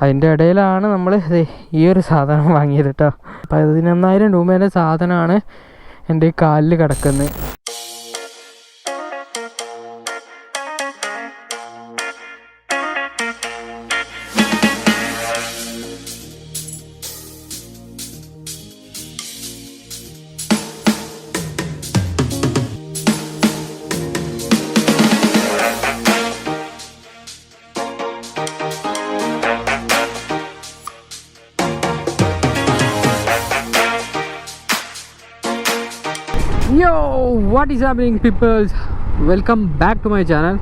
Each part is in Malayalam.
അതിൻ്റെ ഇടയിലാണ് നമ്മൾ ഈ ഒരു സാധനം വാങ്ങിയത് കേട്ടോ. 11,000 രൂപേൻ്റെ സാധനമാണ് എൻ്റെ ഈ കാലിൽ കിടക്കുന്നത്. Yo, what is happening people? Welcome back to my channel.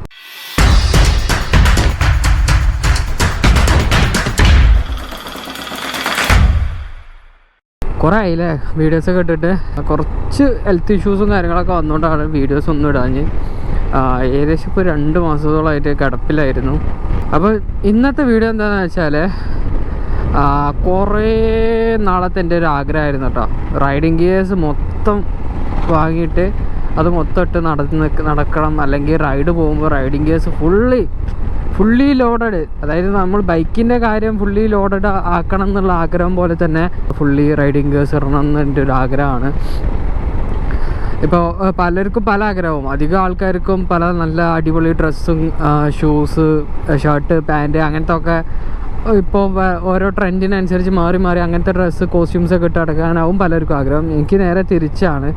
കുറേ ആയില്ലേ വീഡിയോസൊക്കെ ഇട്ടിട്ട്. കുറച്ച് ഹെൽത്ത് ഇഷ്യൂസും കാര്യങ്ങളൊക്കെ വന്നുകൊണ്ടാണ് വീഡിയോസ് ഒന്നും ഇടാഞ്ഞ്. ഏകദേശം ഇപ്പോൾ 2 മാസത്തോളമായിട്ട് കിടപ്പിലായിരുന്നു. അപ്പോൾ ഇന്നത്തെ വീഡിയോ എന്താണെന്ന് വെച്ചാൽ കുറേ നാളത്തെ എൻ്റെ ഒരു ആഗ്രഹമായിരുന്നു കേട്ടോ. റൈഡിങ് ഗിയേഴ്സ് മൊത്തം വാങ്ങിയിട്ട് അത് മൊത്തം ഇട്ട് നടക്കണം, അല്ലെങ്കിൽ റൈഡ് പോകുമ്പോൾ റൈഡിങ് ഗിയേഴ്സ് ഫുള്ളി ലോഡഡ്. അതായത് നമ്മൾ ബൈക്കിൻ്റെ കാര്യം ഫുള്ളി ലോഡഡ് ആക്കണം എന്നുള്ള ആഗ്രഹം പോലെ തന്നെ ഫുള്ളി റൈഡിങ് ഗിയേഴ്സ് ഇടണം എന്നെൻ്റെ ഒരു ആഗ്രഹമാണ്. ഇപ്പോൾ പലർക്കും പല ആഗ്രഹവും. അധികം ആൾക്കാർക്കും പല നല്ല അടിപൊളി ഡ്രസ്സും ഷൂസ് ഷർട്ട് പാൻറ്റ് അങ്ങനത്തെ ഒക്കെ ഇപ്പോൾ ഓരോ ട്രെൻഡിനനുസരിച്ച് മാറി അങ്ങനത്തെ ഡ്രസ്സ് കോസ്റ്റ്യൂംസൊക്കെ ഇട്ട് നടക്കാനാവും പലർക്കും ആഗ്രഹം. എനിക്ക് നേരെ തിരിച്ചാണ്.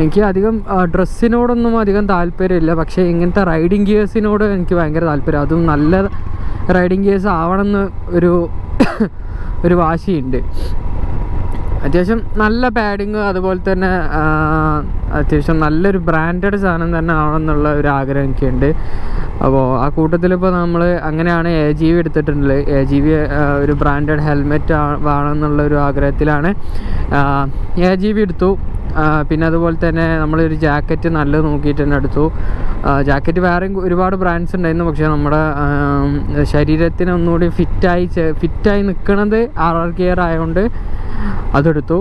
എനിക്ക് അധികം ഡ്രസ്സിനോടൊന്നും അധികം താല്പര്യമില്ല, പക്ഷേ ഇങ്ങനത്തെ റൈഡിങ് ഗിയേഴ്സിനോട് എനിക്ക് ഭയങ്കര താല്പര്യം. അതും നല്ല റൈഡിങ് ഗിയേഴ്സ് ആവണമെന്ന് ഒരു വാശിയുണ്ട്. അത്യാവശ്യം നല്ല പാഡിങ്, അതുപോലെ തന്നെ അത്യാവശ്യം നല്ലൊരു ബ്രാൻഡഡ് സാധനം തന്നെ ആവണമെന്നുള്ള ഒരു ആഗ്രഹം എനിക്കുണ്ട്. അപ്പോൾ ആ കൂട്ടത്തിലിപ്പോൾ നമ്മൾ അങ്ങനെയാണ് AGV എടുത്തിട്ടുള്ളത്. AGV ഒരു ബ്രാൻഡഡ് ഹെൽമെറ്റ് വേണമെന്നുള്ള ഒരു ആഗ്രഹത്തിലാണ് AGV എടുത്തു. പിന്നെ അതുപോലെ തന്നെ നമ്മളൊരു ജാക്കറ്റ് നല്ലത് നോക്കിയിട്ട് തന്നെ എടുത്തു. ജാക്കറ്റ് വേറെയും ഒരുപാട് ബ്രാൻഡ്സ് ഉണ്ടായിരുന്നു, പക്ഷേ നമ്മുടെ ശരീരത്തിന് ഒന്നുകൂടി ഫിറ്റായി നിൽക്കുന്നത് RR Gear ആയതുകൊണ്ട് അതെടുത്തു.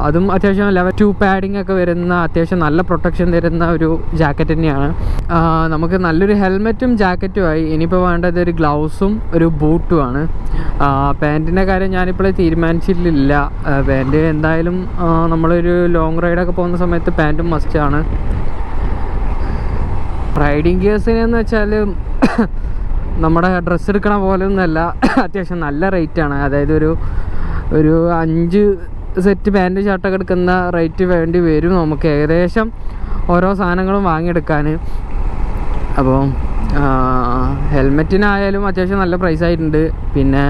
അതും അത്യാവശ്യം ലെവൽ 2 പാഡിങ് ഒക്കെ വരുന്ന അത്യാവശ്യം നല്ല പ്രൊട്ടക്ഷൻ തരുന്ന ഒരു ജാക്കറ്റ് തന്നെയാണ്. നമുക്ക് നല്ലൊരു ഹെൽമെറ്റും ജാക്കറ്റുമായി. ഇനിയിപ്പോൾ വേണ്ടത് ഒരു ഗ്ലൗസും ഒരു ബൂട്ടുമാണ്. പാൻറ്റിൻ്റെ കാര്യം ഞാനിപ്പോൾ തീരുമാനിച്ചിട്ടില്ല. പാൻറ്റ് എന്തായാലും നമ്മളൊരു ലോങ് റൈഡൊക്കെ പോകുന്ന സമയത്ത് പാൻറ്റും മസ്റ്റാണ്. റൈഡിങ് ഗിയേഴ്സിനെന്ന് വെച്ചാൽ നമ്മുടെ ഡ്രസ്സ് എടുക്കണ പോലെ ഒന്നുമല്ല, അത്യാവശ്യം നല്ല റേറ്റാണ്. അതായത് ഒരു 5 സെറ്റ് പാൻറ്റ് ഷർട്ടൊക്കെ എടുക്കുന്ന റേറ്റ് വേണ്ടി വരും നമുക്ക് ഏകദേശം ഓരോ സാധനങ്ങളും വാങ്ങിയെടുക്കാൻ. അപ്പോൾ ഹെൽമെറ്റിനായാലും അത്യാവശ്യം നല്ല പ്രൈസ് ആയിട്ടുണ്ട്. പിന്നെ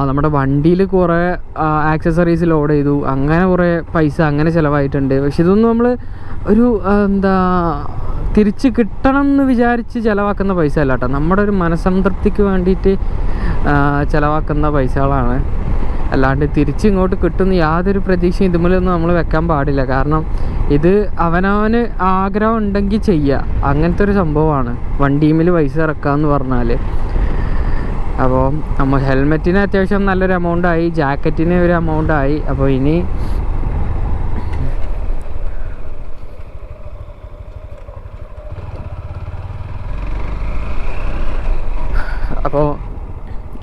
നമ്മുടെ വണ്ടിയിൽ കുറേ ആക്സസറീസ് ലോഡ് ചെയ്തു, അങ്ങനെ കുറേ പൈസ അങ്ങനെ ചിലവായിട്ടുണ്ട്. പക്ഷെ ഇതൊന്നും നമ്മൾ ഒരു തിരിച്ച് കിട്ടണം എന്ന് വിചാരിച്ച് ചിലവാക്കുന്ന പൈസ അല്ല കേട്ടോ. നമ്മുടെ ഒരു മനസ്സംതൃപ്തിക്ക് വേണ്ടിയിട്ട് ചിലവാക്കുന്ന പൈസകളാണ്. അല്ലാണ്ട് തിരിച്ചിങ്ങോട്ട് കിട്ടുന്ന യാതൊരു പ്രതീക്ഷയും ഇതുമൂലൊന്നും നമ്മൾ വെക്കാൻ പാടില്ല. കാരണം ഇത് അവനവന് ആഗ്രഹം ഉണ്ടെങ്കിൽ ചെയ്യുക, അങ്ങനത്തെ ഒരു സംഭവമാണ് വണ്ടിയിൽ പൈസ ഇറക്കാമെന്ന് പറഞ്ഞാൽ. അപ്പോൾ നമ്മൾ ഹെൽമെറ്റിന് അത്യാവശ്യം നല്ലൊരു എമൗണ്ടായി, ജാക്കറ്റിന് ഒരു എമൗണ്ടായി. അപ്പോൾ ഇനി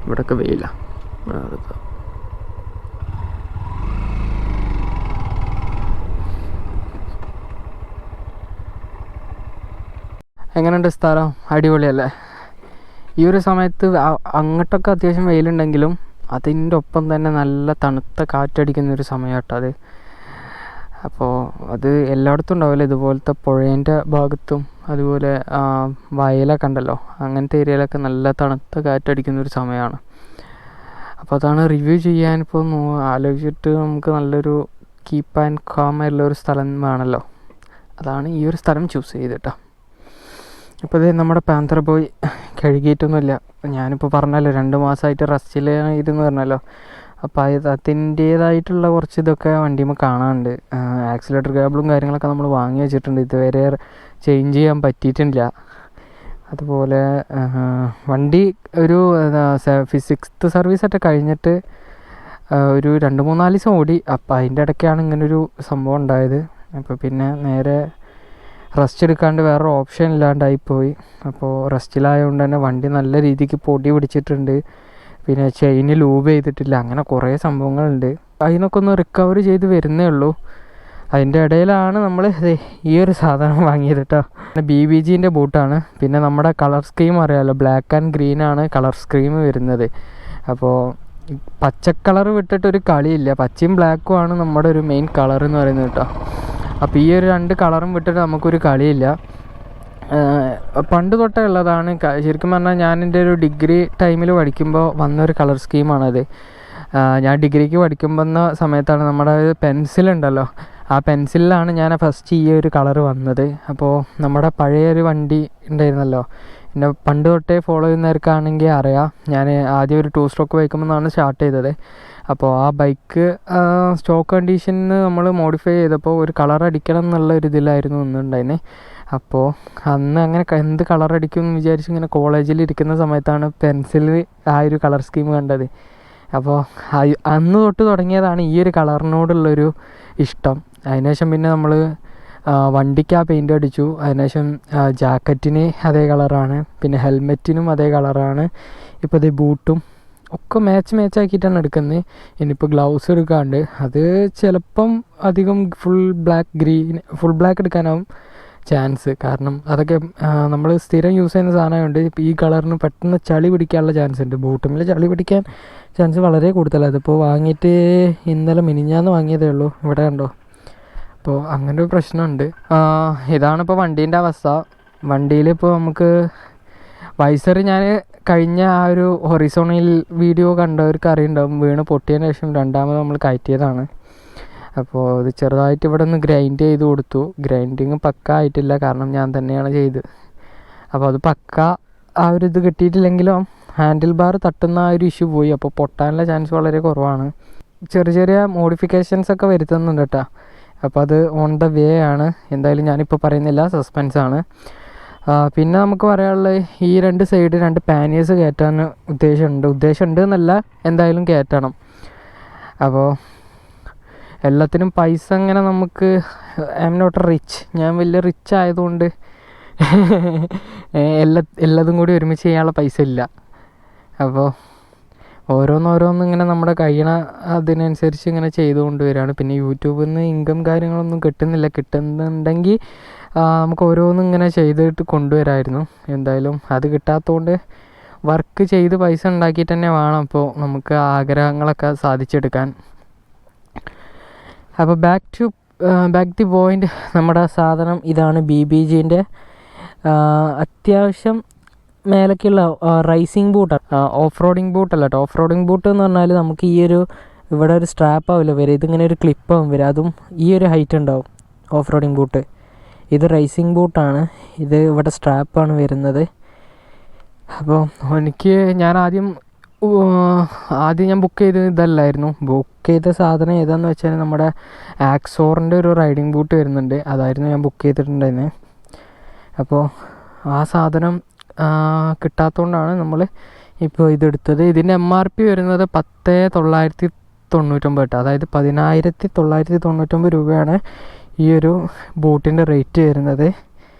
ഇവിടെയൊക്കെ വെയില. എങ്ങനെയുണ്ട് സ്ഥലം? അടിപൊളിയല്ലേ? ഈ ഒരു സമയത്ത് അങ്ങോട്ടൊക്കെ അത്യാവശ്യം വെയിലുണ്ടെങ്കിലും അതിൻ്റെ ഒപ്പം തന്നെ നല്ല തണുത്ത കാറ്റടിക്കുന്നൊരു സമയം കേട്ടോ അത്. അപ്പോൾ അത് എല്ലായിടത്തും ഉണ്ടാവില്ല. ഇതുപോലത്തെ പുഴേൻ്റെ ഭാഗത്തും അതുപോലെ വയലൊക്കെ ഉണ്ടല്ലോ, അങ്ങനത്തെ ഏരിയയിലൊക്കെ നല്ല തണുത്ത കാറ്റടിക്കുന്നൊരു സമയമാണ്. അപ്പോൾ അതാണ് റിവ്യൂ ചെയ്യാനിപ്പോൾ ആലോചിച്ചിട്ട് നമുക്ക് നല്ലൊരു കീപ്പ് ആൻഡ് കാം ആയിട്ടുള്ളൊരു സ്ഥലം വേണമല്ലോ. അതാണ് ഈ ഒരു സ്ഥലം ചൂസ് ചെയ്തിട്ടോ. ഇപ്പോൾ ഇത് നമ്മുടെ പാന്തർ ബോയ് കഴുകിയിട്ടൊന്നുമില്ല. ഞാനിപ്പോൾ പറഞ്ഞല്ലോ 2 മാസമായിട്ട് റെസ്റ്റിൽ ഇരുന്ന് പറഞ്ഞല്ലോ. അപ്പോൾ അതിൻ്റേതായിട്ടുള്ള കുറച്ച് ഇതൊക്കെ വണ്ടിയുമ്പോൾ കാണാനുണ്ട്. ആക്സിലേറ്റർ കേബിളും കാര്യങ്ങളൊക്കെ നമ്മൾ വാങ്ങി വെച്ചിട്ടുണ്ട്, ഇതുവരെ ചേഞ്ച് ചെയ്യാൻ പറ്റിയിട്ടില്ല. അതുപോലെ വണ്ടി ഒരു 6th സർവീസൊക്കെ കഴിഞ്ഞിട്ട് ഒരു 2-3-4 ദിവസം ഓടി. അപ്പോൾ അതിൻ്റെ ഇടയ്ക്കാണ് ഇങ്ങനൊരു സംഭവം ഉണ്ടായത്. അപ്പോൾ പിന്നെ നേരെ റെസ്റ്റ് എടുക്കാണ്ട് വേറൊരു ഓപ്ഷൻ ഇല്ലാണ്ടായിപ്പോയി. അപ്പോൾ റെസ്റ്റിലായതുകൊണ്ട് തന്നെ വണ്ടി നല്ല രീതിക്ക് പൊടി പിടിച്ചിട്ടുണ്ട്. പിന്നെ ചെയിന് ലൂബ് ചെയ്തിട്ടില്ല, അങ്ങനെ കുറേ സംഭവങ്ങളുണ്ട്. അതിനൊക്കെ ഒന്ന് റിക്കവർ ചെയ്ത് വരുന്നേ ഉള്ളൂ. അതിൻ്റെ ഇടയിലാണ് നമ്മൾ ഈ ഒരു സാധനം വാങ്ങിയത് കേട്ടോ. BBGൻ്റെ ബൂട്ടാണ്. പിന്നെ നമ്മുടെ കളർ സ്കീം അറിയാമല്ലോ, ബ്ലാക്ക് ആൻഡ് ഗ്രീനാണ് കളർ സ്കീം വരുന്നത്. അപ്പോൾ പച്ചക്കളർ വിട്ടിട്ടൊരു കളിയില്ല, പച്ചയും ബ്ലാക്കും ആണ് നമ്മുടെ ഒരു മെയിൻ കളർ എന്ന് പറയുന്നത് കേട്ടോ. അപ്പോൾ ഈ ഒരു 2 കളറും വിട്ടിട്ട് നമുക്കൊരു കളിയില്ല. പണ്ട് തൊട്ടേ ഉള്ളതാണ്. ശരിക്കും പറഞ്ഞാൽ ഞാൻ എൻ്റെ ഒരു ഡിഗ്രി ടൈമിൽ പഠിക്കുമ്പോൾ വന്നൊരു കളർ സ്കീമാണത്. ഞാൻ ഡിഗ്രിക്ക് പഠിക്കുമ്പോൾ സമയത്താണ് നമ്മുടെ പെൻസിലുണ്ടല്ലോ, ആ പെൻസിലിലാണ് ഞാൻ ഫസ്റ്റ് ഈ ഒരു കളർ വന്നത്. അപ്പോൾ നമ്മുടെ പഴയൊരു വണ്ടി ഉണ്ടായിരുന്നല്ലോ, പിന്നെ പണ്ട് തൊട്ടേ ഫോളോ ചെയ്യുന്നവർക്കാണെങ്കിൽ അറിയാം, ഞാൻ ആദ്യം ഒരു 2 സ്ട്രോക്ക് ബൈക്കുമ്പോൾ നിന്നാണ് സ്റ്റാർട്ട് ചെയ്തത്. അപ്പോൾ ആ ബൈക്ക് സ്റ്റോക്ക് കണ്ടീഷനിൽ നമ്മൾ മോഡിഫൈ ചെയ്തപ്പോൾ ഒരു കളർ അടിക്കണം എന്നുള്ള ഒരു ഇതിലായിരുന്നു നിന്നുണ്ടായിരുന്നത്. അപ്പോൾ അന്ന് അങ്ങനെ എന്ത് കളർ അടിക്കും എന്ന് വിചാരിച്ച് ഇങ്ങനെ കോളേജിൽ ഇരിക്കുന്ന സമയത്താണ് പെൻസിലിൽ ആ ഒരു കളർ സ്കീം കണ്ടത്. അപ്പോൾ അന്ന് തൊട്ട് തുടങ്ങിയതാണ് ഈ ഒരു കളറിനോടുള്ളൊരു ഇഷ്ടം. അതിനുശേഷം പിന്നെ നമ്മൾ വണ്ടിക്ക് ആ പെയിൻ്റ് അടിച്ചു. അതിനുശേഷം ജാക്കറ്റിന് അതേ കളറാണ്, പിന്നെ ഹെൽമെറ്റിനും അതേ കളറാണ്. ഇപ്പോൾ ഇത് ബൂട്ടും ഒക്കെ മാച്ചാക്കിയിട്ടാണ് എടുക്കുന്നത്. ഇനിയിപ്പോൾ ഗ്ലൗസ് എടുക്കാണ്ട്, അത് ചിലപ്പം അധികം ഫുൾ ബ്ലാക്ക് എടുക്കാനാവും ചാൻസ്. കാരണം അതൊക്കെ നമ്മൾ സ്ഥിരം യൂസ് ചെയ്യുന്ന സാധനമുണ്ട്. ഇപ്പോൾ ഈ കളറിന് പെട്ടെന്ന് ചളി പിടിക്കാനുള്ള ചാൻസ് ഉണ്ട്. ബൂട്ടുമിൽ ചളി പിടിക്കാൻ ചാൻസ് വളരെ കൂടുതലാണ്. അതിപ്പോൾ വാങ്ങിയിട്ട് ഇന്നലെ മിനിഞ്ഞാന്ന് വാങ്ങിയതേ ഉള്ളൂ. ഇവിടെ കണ്ടോ. അപ്പോൾ അങ്ങനെ ഒരു പ്രശ്നമുണ്ട്. ഇതാണിപ്പോൾ വണ്ടീൻ്റെ അവസ്ഥ. വണ്ടിയിൽ ഇപ്പോൾ നമുക്ക് വൈസർ ഞാൻ കഴിഞ്ഞ ആ ഒരു ഹൊറിസോണിൽ വീഡിയോ കണ്ടവർക്ക് അറിയുണ്ടാവും, വീണ് പൊട്ടിയതിന് ശേഷം രണ്ടാമത് നമ്മൾ കയറ്റിയതാണ്. അപ്പോൾ ഇത് ചെറുതായിട്ട് ഇവിടെ നിന്ന് ഗ്രൈൻഡ് ചെയ്ത് കൊടുത്തു. ഗ്രൈൻഡിങ് പക്ക ആയിട്ടില്ല, കാരണം ഞാൻ തന്നെയാണ് ചെയ്ത്. അപ്പോൾ അത് പക്ക ആ ഒരു ഇത് കിട്ടിയിട്ടില്ലെങ്കിലും ഹാൻഡിൽ ബാർ തട്ടുന്ന ആ ഒരു ഇഷ്യൂ പോയി. അപ്പോൾ പൊട്ടാനുള്ള ചാൻസ് വളരെ കുറവാണ്. ചെറിയ മോഡിഫിക്കേഷൻസ് ഒക്കെ വരുത്തുന്നുണ്ട് കേട്ടോ. അപ്പോൾ അത് ഓൺ ദ വേ ആണ്. എന്തായാലും ഞാനിപ്പോൾ പറയുന്നില്ല, സസ്പെൻസാണ്. പിന്നെ നമുക്ക് പറയാനുള്ളത് ഈ 2 സൈഡ് 2 പാനിയേഴ്സ് കയറ്റാൻ ഉദ്ദേശമുണ്ട് എന്നല്ല, എന്തായാലും കയറ്റണം. അപ്പോൾ എല്ലാത്തിനും പൈസ അങ്ങനെ നമുക്ക് ഐ എം നോട്ട് റിച്ച്, ഞാൻ വലിയ റിച്ച് ആയതുകൊണ്ട് എല്ലാതും കൂടി ഒരുമിച്ച് ചെയ്യാനുള്ള പൈസ ഇല്ല. അപ്പോൾ ഓരോന്നോരോന്ന് ഇങ്ങനെ നമ്മുടെ കഴിയണ അതിനനുസരിച്ച് ഇങ്ങനെ ചെയ്തുകൊണ്ട് വരികയാണ്. പിന്നെ യൂട്യൂബിൽ നിന്ന് ഇൻകം കാര്യങ്ങളൊന്നും കിട്ടുന്നില്ല. കിട്ടുന്നുണ്ടെങ്കിൽ നമുക്ക് ഓരോന്നും ഇങ്ങനെ ചെയ്തിട്ട് കൊണ്ടുവരാമായിരുന്നു. എന്തായാലും അത് കിട്ടാത്തതുകൊണ്ട് വർക്ക് ചെയ്ത് പൈസ ഉണ്ടാക്കിയിട്ട് തന്നെ വേണം അപ്പോൾ നമുക്ക് ആഗ്രഹങ്ങളൊക്കെ സാധിച്ചെടുക്കാൻ. അപ്പോൾ ബാക്ക് ദി പോയിൻ്റ്, നമ്മുടെ സാധനം ഇതാണ്. BBGൻ്റെ അത്യാവശ്യം മേലേക്കുള്ള റൈസിങ് ബൂട്ടാണ്, ഓഫ് റോഡിങ് ബൂട്ടല്ല കേട്ടോ. ഓഫ് റോഡിങ് ബൂട്ട് എന്ന് പറഞ്ഞാൽ നമുക്ക് ഈ ഒരു ഇവിടെ ഒരു സ്ട്രാപ്പ് ആവില്ല വരും, ഇതിങ്ങനെ ഒരു ക്ലിപ്പാവും വരും, അതും ഈ ഒരു ഹൈറ്റ് ഉണ്ടാവും ഓഫ് റോഡിങ് ബൂട്ട്. ഇത് റൈസിങ് ബൂട്ടാണ്, ഇത് ഇവിടെ സ്ട്രാപ്പാണ് വരുന്നത്. അപ്പോൾ ഞാൻ ആദ്യം ഞാൻ ബുക്ക് ചെയ്തത് ഇതല്ലായിരുന്നു. ബുക്ക് ചെയ്ത സാധനം ഏതാണെന്ന് വെച്ചാൽ നമ്മുടെ ആക്സോറിൻ്റെ ഒരു റൈഡിങ് ബൂട്ട് വരുന്നുണ്ട്, അതായിരുന്നു ഞാൻ ബുക്ക് ചെയ്തിട്ടുണ്ടായിരുന്നത്. അപ്പോൾ ആ സാധനം കിട്ടാത്തതുകൊണ്ടാണ് നമ്മൾ ഇപ്പോൾ ഇതെടുത്തത്. ഇതിൻ്റെ MRP വരുന്നത് 10,999 കേട്ടോ. അതായത് 10,999 രൂപയാണ് ഈ ഒരു ബൂട്ടിൻ്റെ റേറ്റ് വരുന്നത്.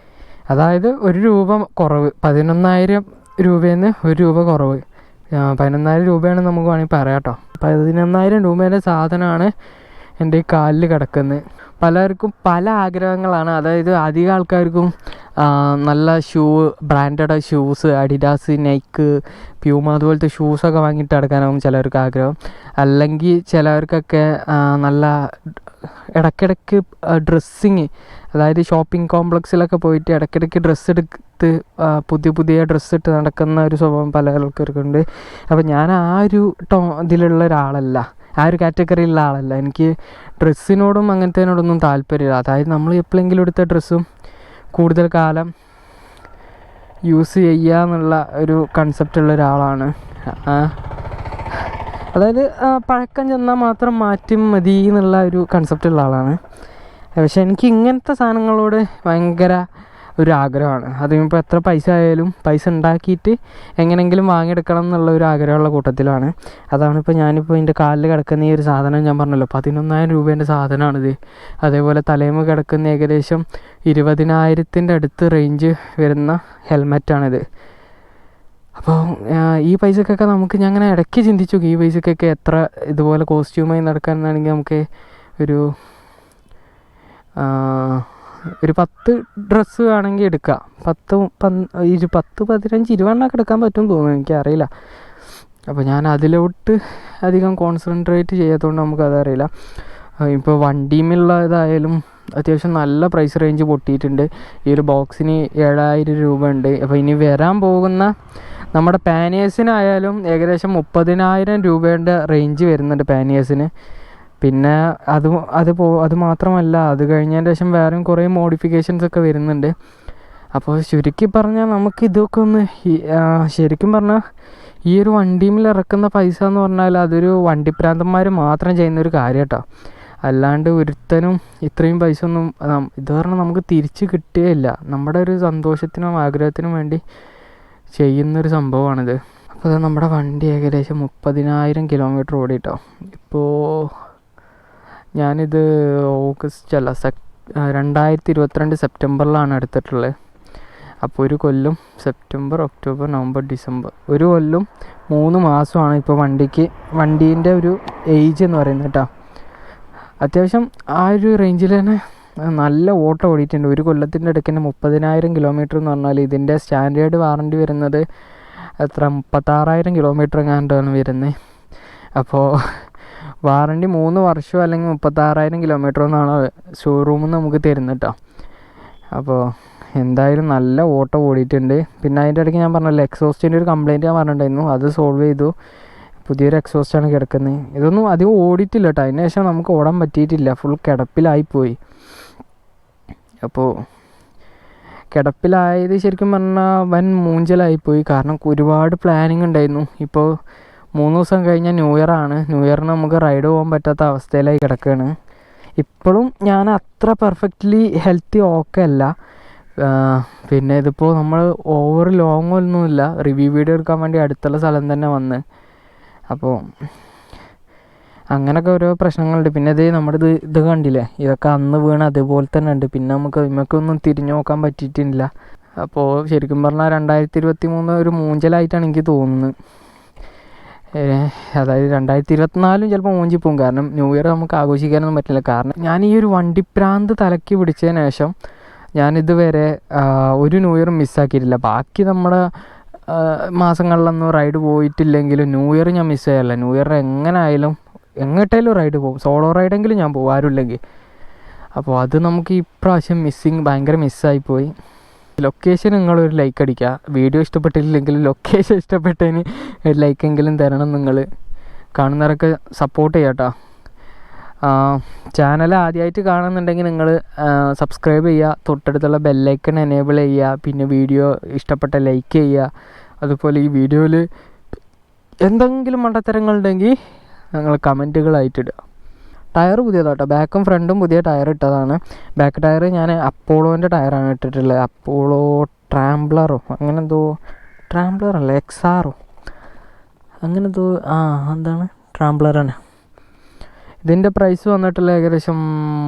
അതായത് 1 രൂപ കുറവ്, 11,000 രൂപയിൽ നിന്ന് 1 രൂപ കുറവ്. 11,000 രൂപയാണ് നമുക്ക് വേണമെങ്കിൽ പറയാം കേട്ടോ. 11,000 രൂപേൻ്റെ സാധനമാണ് എൻ്റെ ഈ കാലിൽ കിടക്കുന്നത്. പലർക്കും പല ആഗ്രഹങ്ങളാണ്. അതായത് അധികം ആൾക്കാർക്കും നല്ല branded shoes, Adidas, Nike, Puma അതുപോലത്തെ ഷൂസൊക്കെ വാങ്ങിയിട്ട് നടക്കാനാവും ചിലർക്ക് ആഗ്രഹം. അല്ലെങ്കിൽ ചിലവർക്കൊക്കെ നല്ല ഇടയ്ക്കിടയ്ക്ക് ഡ്രസ്സിങ്, അതായത് ഷോപ്പിംഗ് കോംപ്ലക്സിലൊക്കെ പോയിട്ട് ഇടയ്ക്കിടയ്ക്ക് ഡ്രസ്സ് എടുത്ത് പുതിയ ഡ്രസ്സ് ഇട്ട് നടക്കുന്ന ഒരു സ്വഭാവം പല ആൾക്കാർക്കുണ്ട്. അപ്പോൾ ഞാൻ ആ ഒരു ഇതിലുള്ള ഒരാളല്ല, ആ ഒരു കാറ്റഗറിയിലുള്ള ആളല്ല. എനിക്ക് ഡ്രസ്സിനോടും അങ്ങനത്തേനോടൊന്നും താല്പര്യമില്ല. അതായത് നമ്മൾ എപ്പോഴെങ്കിലും എടുത്ത ഡ്രസ്സും കൂടുതൽ കാലം യൂസ് ചെയ്യുക എന്നുള്ള ഒരു കൺസെപ്റ്റുള്ള ഒരാളാണ്. അതായത് പഴക്കം ചെന്നാൽ മാത്രം മാറ്റി മതി എന്നുള്ള ഒരു കൺസെപ്റ്റുള്ള ആളാണ്. പക്ഷെ എനിക്ക് ഇങ്ങനത്തെ സാധനങ്ങളോട് ഭയങ്കര ഒരു ആഗ്രഹമാണ്. അതിനിപ്പോൾ എത്ര പൈസ ആയാലും പൈസ ഉണ്ടാക്കിയിട്ട് എങ്ങനെയെങ്കിലും വാങ്ങിയെടുക്കണം എന്നുള്ള ഒരു ആഗ്രഹമുള്ള കൂട്ടത്തിലാണ്. അതാണിപ്പോൾ ഞാനിപ്പോൾ എൻ്റെ കാലിൽ കിടക്കുന്ന ഈ ഒരു സാധനം ഞാൻ പറഞ്ഞല്ലോ 11,000 രൂപേൻ്റെ സാധനമാണിത്. അതേപോലെ തലേമ കിടക്കുന്ന ഏകദേശം 20,000-ൻ്റെ അടുത്ത് റേഞ്ച് വരുന്ന ഹെൽമെറ്റാണിത്. അപ്പോൾ ഈ പൈസക്കൊക്കെ നമുക്ക് ഞാൻ അങ്ങനെ ഇടയ്ക്ക് ചിന്തിച്ചു ഈ പൈസക്കൊക്കെ എത്ര ഇതുപോലെ കോസ്റ്റ്യൂമായി നടക്കാനാണെങ്കിൽ നമുക്ക് ഒരു 10 ഡ്രസ്സ് വേണമെങ്കിൽ എടുക്കാം. 10-15-20 എടുക്കാൻ പറ്റും തോന്നുന്നു, എനിക്കറിയില്ല. അപ്പോൾ ഞാൻ അതിലോട്ട് അധികം കോൺസെൻട്രേറ്റ് ചെയ്യാത്തതുകൊണ്ട് നമുക്കതറിയില്ല. ഇപ്പോൾ വണ്ടിയുമുള്ള ഇതായാലും അത്യാവശ്യം നല്ല പ്രൈസ് റേഞ്ച് പൊട്ടിയിട്ടുണ്ട്. ഈ ഒരു ബോക്സിന് 7000 രൂപ ഉണ്ട്. അപ്പോൾ ഇനി വരാൻ പോകുന്ന നമ്മുടെ പാനിയേഴ്സിനായാലും ഏകദേശം 30,000 രൂപയുടെ റേഞ്ച് വരുന്നുണ്ട് പാനിയേഴ്സിന്. പിന്നെ അത് മാത്രമല്ല, അത് കഴിഞ്ഞതിന് ശേഷം വേറെയും കുറേ മോഡിഫിക്കേഷൻസ് ഒക്കെ വരുന്നുണ്ട്. അപ്പോൾ ചുരുക്കി പറഞ്ഞാൽ നമുക്ക് ഇതൊക്കെ ഒന്ന് ശരിക്കും പറഞ്ഞാൽ ഈ ഒരു വണ്ടിയിൽ ഇറക്കുന്ന പൈസ എന്ന് പറഞ്ഞാൽ അതൊരു വണ്ടിപ്രാന്തന്മാർ മാത്രം ചെയ്യുന്നൊരു കാര്യം കേട്ടോ. അല്ലാണ്ട് ഒരുത്തനും ഇത്രയും പൈസ ഒന്നും ഇത് പറഞ്ഞാൽ നമുക്ക് തിരിച്ച് കിട്ടുകയില്ല. നമ്മുടെ ഒരു സന്തോഷത്തിനും ആഗ്രഹത്തിനും വേണ്ടി ചെയ്യുന്നൊരു സംഭവമാണിത്. അപ്പോൾ അത് നമ്മുടെ വണ്ടി ഏകദേശം 30,000 കിലോമീറ്റർ ഓടിട്ടോ. ഇപ്പോൾ ഞാനിത് 2022 സെപ്റ്റംബറിലാണ് എടുത്തിട്ടുള്ളത്. അപ്പോൾ ഒരു കൊല്ലം സെപ്റ്റംബർ, ഒക്ടോബർ, നവംബർ, ഡിസംബർ, ഒരു കൊല്ലം 3 മാസമാണ് ഇപ്പോൾ വണ്ടീൻ്റെ ഒരു ഏജ് എന്ന് പറയുന്നത് കേട്ടോ. അത്യാവശ്യം ആ ഒരു റേഞ്ചിൽ തന്നെ നല്ല ഓട്ടം ഓടിയിട്ടുണ്ട്. ഒരു കൊല്ലത്തിൻ്റെ ഇടയ്ക്ക് തന്നെ 30,000 കിലോമീറ്റർ എന്ന് പറഞ്ഞാൽ ഇതിൻ്റെ സ്റ്റാൻഡേർഡ് വാറണ്ടി വരുന്നത് 36,000 കിലോമീറ്റർ എങ്ങാണ്ടാണ് വരുന്നത്. അപ്പോൾ വാറണ്ടി 3 വർഷം അല്ലെങ്കിൽ 36,000 കിലോമീറ്റർ എന്നാണ് ഷോറൂമിൽ നിന്ന് നമുക്ക് തരുന്നത് കേട്ടോ. അപ്പോൾ എന്തായാലും നല്ല ഓട്ടം ഓടിയിട്ടുണ്ട്. പിന്നെ അതിൻ്റെ ഇടയ്ക്ക് ഞാൻ പറഞ്ഞല്ലോ എക്സോസ്റ്റിൻ്റെ ഒരു കംപ്ലയിൻറ്റ് ഞാൻ പറഞ്ഞിട്ടുണ്ടായിരുന്നു, അത് സോൾവ് ചെയ്തു. പുതിയൊരു എക്സോസ്റ്റാണ് കിടക്കുന്നത്. ഇതൊന്നും അധികം ഓടിയിട്ടില്ല കേട്ടോ. അതിന് ശേഷം നമുക്ക് ഓടാൻ പറ്റിയിട്ടില്ല, ഫുൾ കിടപ്പിലായിപ്പോയി. അപ്പോൾ കിടപ്പിലായത് ശരിക്കും പറഞ്ഞാൽ വൻ മൂഞ്ചലായിപ്പോയി. കാരണം ഒരുപാട് പ്ലാനിങ് ഉണ്ടായിരുന്നു. ഇപ്പോൾ 3 ദിവസം കഴിഞ്ഞാൽ ന്യൂ ഇയറാണ്. ന്യൂ ഇയറിന് നമുക്ക് റൈഡ് പോകാൻ പറ്റാത്ത അവസ്ഥയിലായി കിടക്കുകയാണ്. ഇപ്പോഴും ഞാൻ അത്ര പെർഫെക്റ്റ്ലി ഹെൽത്തി ഓക്കെ അല്ല. പിന്നെ ഇതിപ്പോൾ നമ്മൾ ഓവർ ലോങ് ഒന്നുമില്ല, റിവ്യൂ വീഡിയോ എടുക്കാൻ വേണ്ടി അടുത്തുള്ള സ്ഥലം തന്നെ വന്ന്. അപ്പോൾ അങ്ങനെയൊക്കെ ഓരോ പ്രശ്നങ്ങളുണ്ട്. പിന്നെ നമ്മുടെ ഇത് കണ്ടില്ലേ, ഇതൊക്കെ അന്ന് വീണ് അതുപോലെ തന്നെ ഉണ്ട്. പിന്നെ നമുക്കൊന്നും തിരിഞ്ഞു നോക്കാൻ പറ്റിയിട്ടില്ല. അപ്പോൾ ശരിക്കും പറഞ്ഞാൽ 2023 ഒരു മൂഞ്ചലായിട്ടാണ് എനിക്ക് തോന്നുന്നത്. അതായത് 2024 ചിലപ്പോൾ മൂഞ്ചിപ്പോവും. കാരണം ന്യൂ ഇയർ നമുക്ക് ആഘോഷിക്കാനൊന്നും പറ്റില്ല. കാരണം ഞാൻ ഈ ഒരു വണ്ടിപ്രാന്ത് തലയ്ക്ക് പിടിച്ചതിന് ശേഷം ഞാനിതുവരെ ഒരു ന്യൂ ഇയർ മിസ്സാക്കിയിട്ടില്ല. ബാക്കി നമ്മുടെ മാസങ്ങളിലൊന്നും റൈഡ് പോയിട്ടില്ലെങ്കിലും ന്യൂ ഇയർ ഞാൻ മിസ് ചെയ്യാറില്ല. ന്യൂ ഇയർ എങ്ങനെയായാലും എങ്ങോട്ടേലും റൈഡ് പോകും. സോളോ റൈഡെങ്കിലും ഞാൻ പോകും, ആരുമില്ലെങ്കിൽ. അപ്പോൾ അത് നമുക്ക് ഇപ്രാവശ്യം ഭയങ്കര മിസ്സായിപ്പോയി. ലൊക്കേഷൻ നിങ്ങളൊരു ലൈക്ക് അടിക്കുക. വീഡിയോ ഇഷ്ടപ്പെട്ടില്ലെങ്കിലും ലൊക്കേഷൻ ഇഷ്ടപ്പെട്ടതിന് ഒരു ലൈക്കെങ്കിലും തരണം. നിങ്ങൾ കാണുന്നവരൊക്കെ സപ്പോർട്ട് ചെയ്യാം കേട്ടോ. ചാനൽ ആദ്യമായിട്ട് കാണുന്നുണ്ടെങ്കിൽ നിങ്ങൾ സബ്സ്ക്രൈബ് ചെയ്യുക, തൊട്ടടുത്തുള്ള ബെല്ലൈക്കൺ എനേബിൾ ചെയ്യുക, പിന്നെ വീഡിയോ ഇഷ്ടപ്പെട്ട ലൈക്ക് ചെയ്യുക. അതുപോലെ ഈ വീഡിയോയിൽ എന്തെങ്കിലും മണ്ടത്തരങ്ങളുണ്ടെങ്കിൽ നിങ്ങൾ കമൻറ്റുകളായിട്ടിടുക. ടയർ പുതിയതാട്ടോ, ബാക്കും ഫ്രണ്ടും പുതിയ ടയർ ഇട്ടതാണ്. ബാക്ക് ടയർ ഞാൻ അപ്പോളോൻ്റെ ടയറാണ് ഇട്ടിട്ടുള്ളത്. അപ്പോളോ ട്രാംബ്ലറോ അങ്ങനെ എന്തോ, ട്രാംബ്ലറല്ല XR അങ്ങനെ എന്തോ, എന്താണ് ട്രാംബ്ലർ തന്നെ. ഇതിൻ്റെ പ്രൈസ് വന്നിട്ടുള്ള ഏകദേശം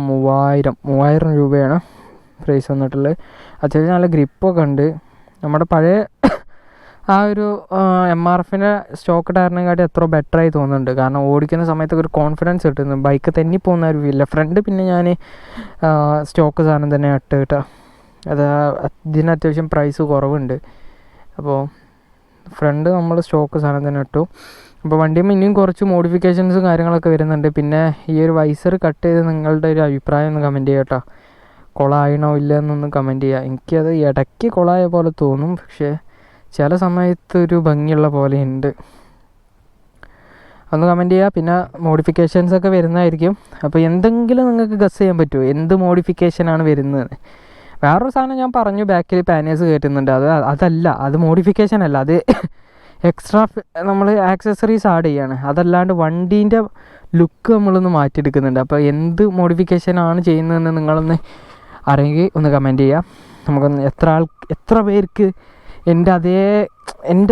3000 രൂപയാണ് പ്രൈസ് വന്നിട്ടുള്ളത്. അത്യാവശ്യം നല്ല ഗ്രിപ്പൊക്കെ ഉണ്ട്. നമ്മുടെ പഴയ ആ ഒരു MRFൻ്റെ സ്റ്റോക്ക് ടയറിനെക്കാട്ടി എത്ര ബെറ്ററായി തോന്നുന്നുണ്ട്. കാരണം ഓടിക്കുന്ന സമയത്തൊക്കെ ഒരു കോൺഫിഡൻസ് കിട്ടുന്നു. ബൈക്ക് തെന്നിപ്പോകുന്ന ഒരു ഫീലില്ല. ഫ്രണ്ട് പിന്നെ ഞാൻ സ്റ്റോക്ക് സാധനം തന്നെ ഇട്ട് കേട്ടോ. ഇതിന് അത്യാവശ്യം പ്രൈസ് കുറവുണ്ട്. അപ്പോൾ ഫ്രണ്ട് നമ്മൾ സ്റ്റോക്ക് സാധനം തന്നെ ഇട്ടു. അപ്പോൾ വണ്ടിയും ഇനിയും കുറച്ച് മോഡിഫിക്കേഷൻസും കാര്യങ്ങളൊക്കെ വരുന്നുണ്ട്. പിന്നെ ഈ ഒരു വൈസർ കട്ട് ചെയ്ത് നിങ്ങളുടെ ഒരു അഭിപ്രായം ഒന്ന് കമൻറ്റ് ചെയ്യുക കേട്ടോ. കൊളായണോ ഇല്ല എന്നൊന്ന് കമൻറ്റ് ചെയ്യുക. എനിക്കത് ഇടയ്ക്ക് കൊളായ പോലെ തോന്നും, പക്ഷേ ചില സമയത്ത് ഒരു ഭംഗിയുള്ള പോലെ ഉണ്ട്. ഒന്ന് കമൻറ്റ് ചെയ്യുക. പിന്നെ മോഡിഫിക്കേഷൻസൊക്കെ വരുന്നതായിരിക്കും. അപ്പോൾ എന്തെങ്കിലും നിങ്ങൾക്ക് ഗസ് ചെയ്യാൻ പറ്റുമോ എന്ത് മോഡിഫിക്കേഷനാണ് വരുന്നത്? വേറൊരു സാധനം ഞാൻ പറഞ്ഞു, ബാക്കിൽ പാനേഴ്സ് കയറ്റുന്നുണ്ട്. അതല്ല, അത് മോഡിഫിക്കേഷൻ അല്ല, അത് എക്സ്ട്രാ നമ്മൾ ആക്സസറീസ് ആഡ് ചെയ്യാണ്. അതല്ലാണ്ട് വണ്ടീൻ്റെ ലുക്ക് നമ്മളൊന്ന് മാറ്റിയെടുക്കുന്നുണ്ട്. അപ്പോൾ എന്ത് മോഡിഫിക്കേഷനാണ് ചെയ്യുന്നതെന്ന് നിങ്ങളൊന്ന് അറിയെങ്കിൽ ഒന്ന് കമൻറ്റ് ചെയ്യുക. നമുക്കൊന്ന് എത്ര പേർക്ക് എൻ്റെ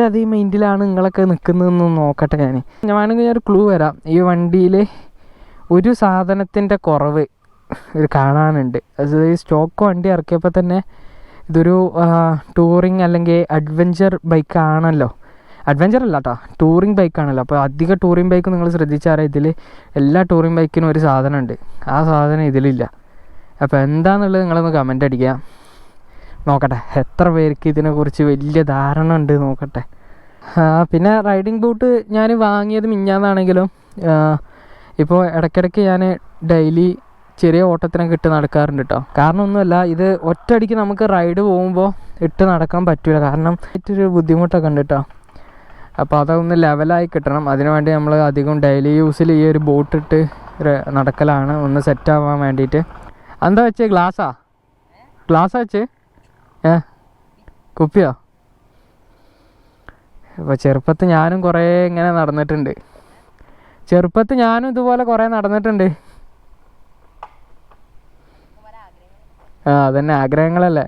അതേ മൈൻഡിലാണ് നിങ്ങളൊക്കെ നിൽക്കുന്നതെന്ന് നോക്കട്ടെ. ഞാൻ വേണമെങ്കിൽ ഒരു ക്ലൂ വരാം. ഈ വണ്ടിയിൽ ഒരു സാധനത്തിൻ്റെ കുറവ് കാണാനുണ്ട്. അത് സ്റ്റോക്ക് വണ്ടി ഇറക്കിയപ്പോൾ തന്നെ ഇതൊരു ടൂറിങ് അല്ലെങ്കിൽ അഡ്വഞ്ചർ ബൈക്കാണല്ലോ. അഡ്വഞ്ചർ അല്ല കേട്ടോ, ടൂറിങ് ബൈക്കാണല്ലോ. അപ്പോൾ അധികം ടൂറിങ് ബൈക്ക് നിങ്ങൾ ശ്രദ്ധിച്ചാൽ ഇതിൽ എല്ലാ ടൂറിങ് ബൈക്കിനും ഒരു സാധനമുണ്ട്, ആ സാധനം ഇതിലില്ല. അപ്പോൾ എന്താണെന്നുള്ളത് നിങ്ങളൊന്ന് കമൻ്റ് അടിക്കുക. നോക്കട്ടെ എത്ര പേർക്ക് ഇതിനെക്കുറിച്ച് വലിയ ധാരണ ഉണ്ട് നോക്കട്ടെ. പിന്നെ റൈഡിങ് ബൂട്ട് ഞാൻ വാങ്ങിയത് മിഞ്ഞാന്നാണെങ്കിലും ഇപ്പോൾ ഇടയ്ക്കിടയ്ക്ക് ഞാൻ ഡെയിലി ചെറിയ ഓട്ടത്തിനൊക്കെ ഇട്ട് നടക്കാറുണ്ട് കേട്ടോ. കാരണം ഒന്നുമല്ല, ഇത് ഒറ്റയടിക്ക് നമുക്ക് റൈഡ് പോകുമ്പോൾ ഇട്ട് നടക്കാൻ പറ്റില്ല, കാരണം ഏറ്റൊരു ബുദ്ധിമുട്ടൊക്കെ ഉണ്ട് കേട്ടോ. അപ്പോൾ അതൊന്ന് ലെവലായി കിട്ടണം. അതിനുവേണ്ടി നമ്മൾ അധികം ഡെയിലി യൂസിൽ ഈ ഒരു ബൂട്ട് ഇട്ട് നടക്കലാണ്, ഒന്ന് സെറ്റാവാൻ വേണ്ടിയിട്ട്. എന്താ വെച്ചേ, ഗ്ലാസ്സാ വെച്ചേ? കുപ്പിയോ? അപ്പോൾ ചെറുപ്പത്ത് ഞാനും കുറേ ഇങ്ങനെ നടന്നിട്ടുണ്ട്. ഇതുപോലെ കുറേ നടന്നിട്ടുണ്ട്. അതന്നെ ആഗ്രഹങ്ങളല്ലേ.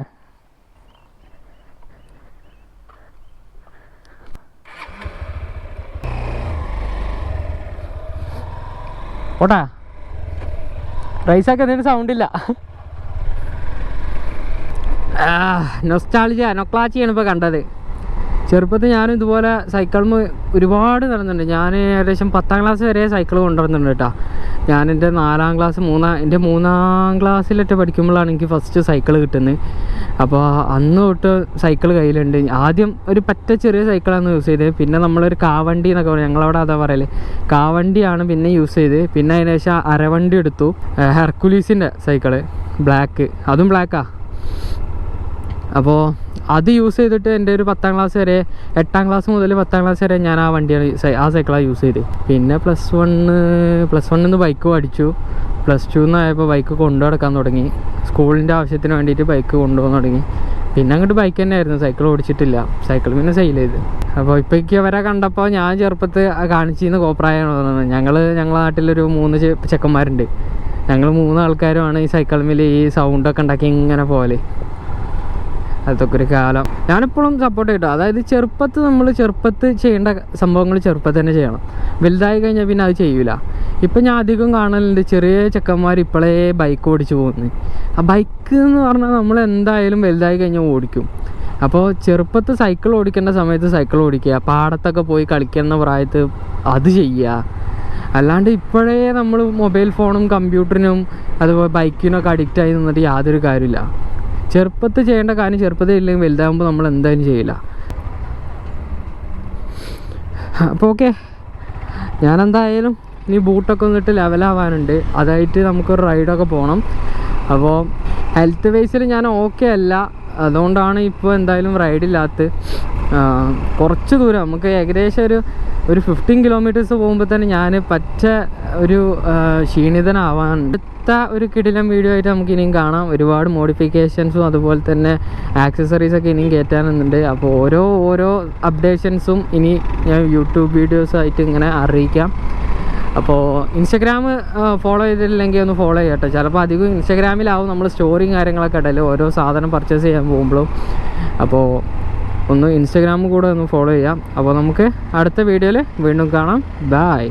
ഓട്ടാ റൈസൊക്കെ ഇതിന് സൗണ്ടില്ല. നൊക്ലാച്ചിയാണ് ഇപ്പോൾ കണ്ടത്. ചെറുപ്പത്തിൽ ഞാനും ഇതുപോലെ സൈക്കിളിൽ ഒരുപാട് നടന്നിട്ടുണ്ട്. ഞാൻ ഏകദേശം 10ാം ക്ലാസ് വരെ സൈക്കിൾ കൊണ്ടുവന്നിട്ടുണ്ട് കേട്ടോ. ഞാൻ എൻ്റെ 3ാം ക്ലാസ്സിലൊക്കെ പഠിക്കുമ്പോഴാണ് എനിക്ക് ഫസ്റ്റ് സൈക്കിൾ കിട്ടുന്നത്. അപ്പോൾ അന്ന് തൊട്ട് സൈക്കിൾ കയ്യിലുണ്ട്. ആദ്യം ഒരു പറ്റ ചെറിയ സൈക്കിളാണ് യൂസ് ചെയ്തത്. പിന്നെ നമ്മളൊരു കാവണ്ടി എന്നൊക്കെ പറയും, ഞങ്ങളവിടെ അതാ പറയല്, കാവണ്ടിയാണ് പിന്നെ യൂസ് ചെയ്ത്. പിന്നെ അതിന് ശേഷം അരവണ്ടി എടുത്തു, ഹെർക്കുലീസിൻ്റെ സൈക്കിള്, ബ്ലാക്ക്, അതും ബ്ലാക്കാ. അപ്പോൾ അത് യൂസ് ചെയ്തിട്ട് എൻ്റെ ഒരു 10ാം ക്ലാസ് വരെ, 8ാം ക്ലാസ് മുതൽ 10ാം ക്ലാസ് വരെ ഞാൻ ആ വണ്ടിയാണ് ആ സൈക്കിളാണ് യൂസ് ചെയ്ത്. പിന്നെ പ്ലസ് വണ്ണിന്ന് ബൈക്ക് പഠിച്ചു. +2 ആയപ്പോൾ ബൈക്ക് കൊണ്ടു നടക്കാൻ തുടങ്ങി. സ്കൂളിൻ്റെ ആവശ്യത്തിന് വേണ്ടിയിട്ട് ബൈക്ക് കൊണ്ടുപോകാൻ തുടങ്ങി. പിന്നെ അങ്ങോട്ട് ബൈക്ക് തന്നെ ആയിരുന്നു, സൈക്കിൾ ഓടിച്ചിട്ടില്ല. സൈക്കിൾ പിന്നെ സെയിൽ ചെയ്ത്. അപ്പോൾ ഇപ്പോഴേക്ക് അവരെ കണ്ടപ്പോൾ ഞാൻ ചെറുപ്പത്ത് കാണിച്ചിരുന്ന കോപ്രായമാണ് തോന്നുന്നത്. ഞങ്ങളെ നാട്ടിലൊരു 3 ചെക്കന്മാരുണ്ട്. ഞങ്ങൾ 3 ആൾക്കാരുമാണ് ഈ സൈക്കിളിൽ ഈ സൗണ്ടൊക്കെ ഉണ്ടാക്കി ഇങ്ങനെ പോലെ. അതൊക്കെ ഒരു കാലം. ഞാനിപ്പോഴും സപ്പോർട്ട് ചെയ്യട്ടോ. അതായത് ചെറുപ്പത്ത് ചെയ്യേണ്ട സംഭവങ്ങൾ ചെറുപ്പത്തിൽ തന്നെ ചെയ്യണം. വലുതായി കഴിഞ്ഞാൽ പിന്നെ അത് ചെയ്യൂല. ഇപ്പം ഞാൻ അധികം കാണലുണ്ട് ചെറിയ ചെക്കന്മാർ ഇപ്പോഴേ ബൈക്ക് ഓടിച്ച് പോകുന്നത്. ആ ബൈക്ക് എന്ന് പറഞ്ഞാൽ നമ്മൾ എന്തായാലും വലുതായി കഴിഞ്ഞാൽ ഓടിക്കും. അപ്പോൾ ചെറുപ്പത്ത് സൈക്കിൾ ഓടിക്കേണ്ട സമയത്ത് സൈക്കിൾ ഓടിക്കുക, പാടത്തൊക്കെ പോയി കളിക്കുന്ന പ്രായത്ത് അത് ചെയ്യുക. അല്ലാണ്ട് ഇപ്പോഴേ നമ്മൾ മൊബൈൽ ഫോണും കമ്പ്യൂട്ടറിനും അതുപോലെ ബൈക്കിനൊക്കെ അഡിക്റ്റായി നിന്നിട്ട് യാതൊരു കാര്യമില്ല. ചെറുപ്പത്തിൽ ചെയ്യേണ്ട കാര്യം ചെറുപ്പത്തിൽ ഇല്ലെങ്കിൽ വലുതാകുമ്പോൾ നമ്മൾ എന്തായാലും ചെയ്യില്ല. അപ്പോൾ ഓക്കെ, ഞാനെന്തായാലും ഇനി ബൂട്ടൊക്കെ വന്നിട്ട് ലെവലാവാനുണ്ട്. അതായിട്ട് നമുക്കൊരു റൈഡൊക്കെ പോകണം. അപ്പോൾ ഹെൽത്ത് വൈസിൽ ഞാൻ ഓക്കെ അല്ല, അതുകൊണ്ടാണ് ഇപ്പോൾ എന്തായാലും റൈഡില്ലാത്ത. കുറച്ച് ദൂരം നമുക്ക് ഏകദേശം ഒരു 15 കിലോമീറ്റേഴ്സ് പോകുമ്പോൾ തന്നെ ഞാൻ ഒരു ക്ഷീണിതനാവാനുണ്ട്. ഒരു കിടിലം വീഡിയോ ആയിട്ട് നമുക്ക് ഇനിയും കാണാം. ഒരുപാട് മോഡിഫിക്കേഷൻസും അതുപോലെ തന്നെ ആക്സസറീസൊക്കെ ഇനിയും കയറ്റാനുണ്ട്. അപ്പോൾ ഓരോ അപ്ഡേഷൻസും ഇനി ഞാൻ യൂട്യൂബ് വീഡിയോസായിട്ട് ഇങ്ങനെ അറിയിക്കാം. അപ്പോൾ ഇൻസ്റ്റഗ്രാം ഫോളോ ചെയ്തിട്ടില്ലെങ്കിൽ ഒന്ന് ഫോളോ ചെയ്യട്ടെ. ചിലപ്പോൾ അധികം ഇൻസ്റ്റഗ്രാമിലാവും നമ്മൾ സ്റ്റോറിയും കാര്യങ്ങളൊക്കെ ഇടല് ഓരോ സാധനം പർച്ചേസ് ചെയ്യാൻ പോകുമ്പോഴും. അപ്പോൾ ഒന്ന് ഇൻസ്റ്റഗ്രാം കൂടെ ഒന്ന് ഫോളോ ചെയ്യാം. അപ്പോൾ നമുക്ക് അടുത്ത വീഡിയോയിൽ വീണ്ടും കാണാം. ബൈ.